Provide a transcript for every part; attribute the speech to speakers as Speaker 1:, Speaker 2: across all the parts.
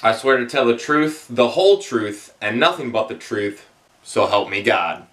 Speaker 1: I swear to tell the truth, the whole truth, and nothing but the truth, so help me God.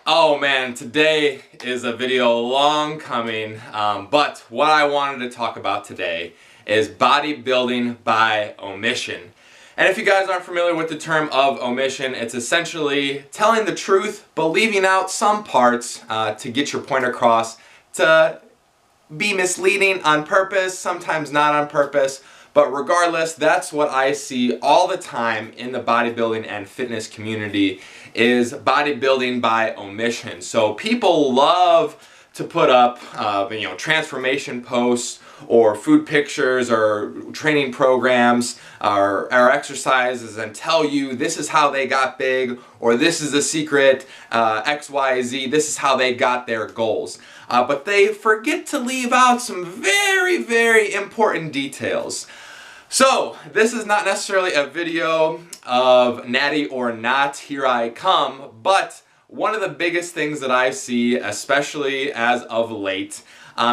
Speaker 1: Oh man, today is a video long coming, but what I wanted to talk about today is bodybuilding by omission. And if you guys aren't familiar with the term of omission, it's essentially telling the truth but leaving out some parts to get your point across, to be misleading on purpose, sometimes not on purpose. But regardless, that's what I see all the time in the bodybuilding and fitness community, is bodybuilding by omission. So people love to put up transformation posts or food pictures or training programs or exercises and tell you this is how they got big, or this is the secret, XYZ, this is how they got their goals. But they forget to leave out some very, very important details. So, this is not necessarily a video of natty or not, here I come, but one of the biggest things that I see, especially as of late,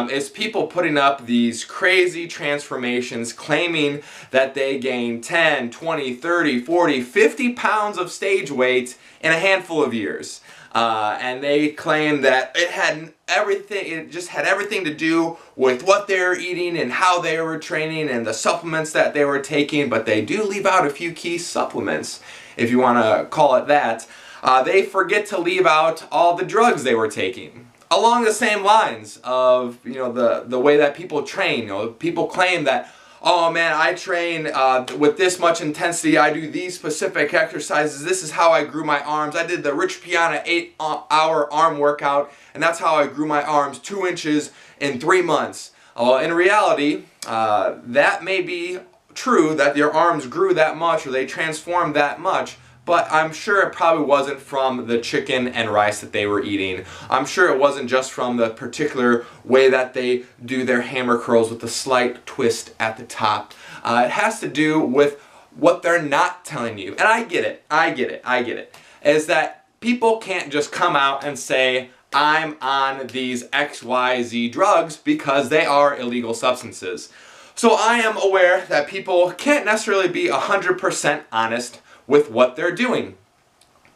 Speaker 1: is people putting up these crazy transformations claiming that they gain 10, 20, 30, 40, 50 pounds of stage weight in a handful of years. And they claim that it just had everything to do with what they were eating and how they were training and the supplements that they were taking, but they do leave out a few key supplements, if you want to call it that. They forget to leave out all the drugs they were taking. Along the same lines of, the way that people train. People claim that, oh man, I train with this much intensity, I do these specific exercises, this is how I grew my arms, I did the Rich Piana 8-hour arm workout, and that's how I grew my arms 2 inches in 3 months. Well, in reality, that may be true, that your arms grew that much or they transformed that much, but I'm sure it probably wasn't from the chicken and rice that they were eating. I'm sure it wasn't just from the particular way that they do their hammer curls with a slight twist at the top. It has to do with what they're not telling you. And I get it. Is that people can't just come out and say, I'm on these XYZ drugs, because they are illegal substances. So I am aware that people can't necessarily be 100% honest with what they're doing.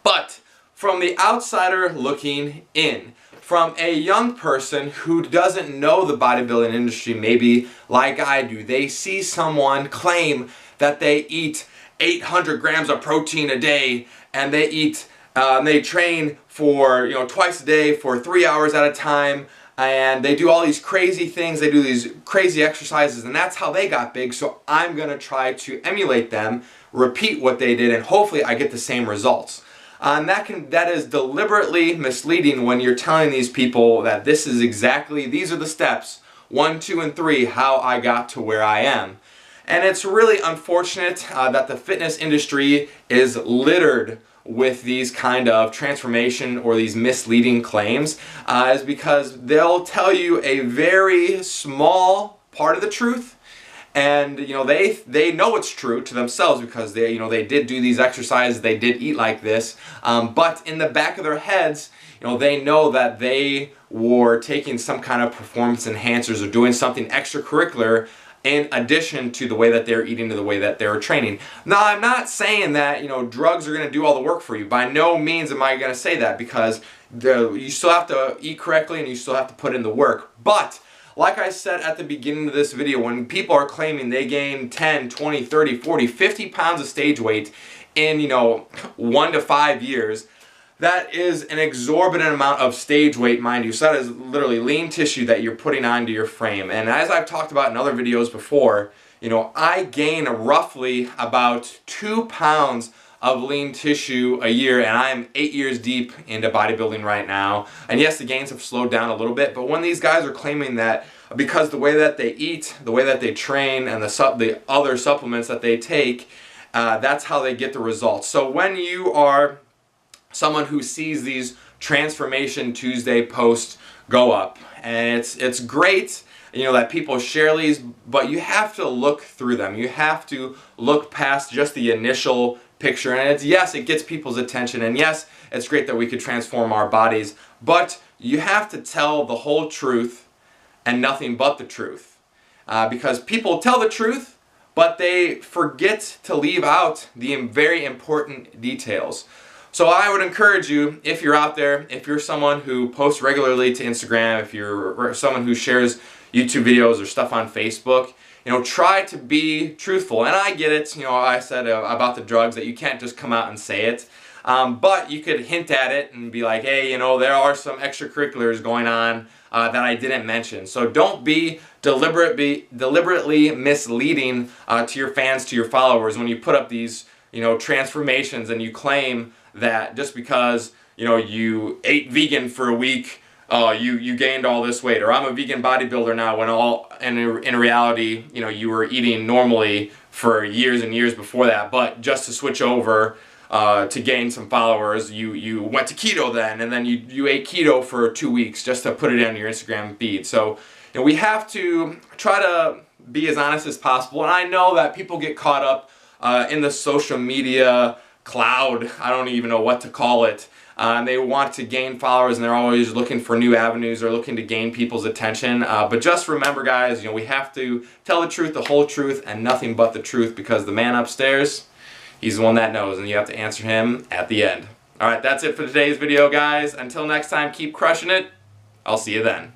Speaker 1: But from the outsider looking in, from a young person who doesn't know the bodybuilding industry, maybe like I do, they see someone claim that they eat 800 grams of protein a day, and they train for twice a day for 3 hours at a time, and they do all these crazy things, they do these crazy exercises, and that's how they got big, so I'm going to try to emulate them, repeat what they did, and hopefully I get the same results. And that is deliberately misleading when you're telling these people that these are the steps, 1, 2, and 3, how I got to where I am. And it's really unfortunate that the fitness industry is littered with these kind of transformation or these misleading claims, is because they'll tell you a very small part of the truth, and they know it's true to themselves because they did do these exercises, they did eat like this, but in the back of their heads, they know that they were taking some kind of performance enhancers or doing something extracurricular in addition to the way that they're eating, to the way that they're training. Now, I'm not saying that drugs are going to do all the work for you. By no means am I going to say that, because you still have to eat correctly and you still have to put in the work. But like I said at the beginning of this video, when people are claiming they gain 10, 20, 30, 40, 50 pounds of stage weight in 1 to 5 years, that is an exorbitant amount of stage weight, mind you. So that is literally lean tissue that you're putting onto your frame. And as I've talked about in other videos before, I gain roughly about 2 pounds of lean tissue a year, and I'm 8 years deep into bodybuilding right now. And yes, the gains have slowed down a little bit, but when these guys are claiming that because the way that they eat, the way that they train, and the other supplements that they take, that's how they get the results. So when you are someone who sees these Transformation Tuesday posts go up, and it's great, you know, that people share these, but you have to look through them. You have to look past just the initial picture. And it's, yes, it gets people's attention, and yes, it's great that we could transform our bodies, but you have to tell the whole truth and nothing but the truth. Because people tell the truth, but they forget to leave out the very important details. So I would encourage you, if you're out there, if you're someone who posts regularly to Instagram, if you're someone who shares YouTube videos or stuff on Facebook, you know, try to be truthful. And I get it, you know, I said about the drugs that you can't just come out and say it. But you could hint at it and be like, hey, you know, there are some extracurriculars going on that I didn't mention. So don't be deliberately misleading to your fans, to your followers, when you put up these, you know, transformations and you claim that just because, you know, you ate vegan for a week, you gained all this weight, or I'm a vegan bodybuilder now, when in reality, you know, you were eating normally for years and years before that, but just to switch over to gain some followers, you went to keto then, and then you ate keto for 2 weeks just to put it on your Instagram feed. So, you know, we have to try to be as honest as possible, and I know that people get caught up in the social media cloud, I don't even know what to call it, and they want to gain followers, and they're always looking for new avenues or looking to gain people's attention. But just remember, guys, you know, we have to tell the truth, the whole truth, and nothing but the truth, because the man upstairs, he's the one that knows, and you have to answer him at the end. Alright, that's it for today's video, guys. Until next time, keep crushing it. I'll see you then.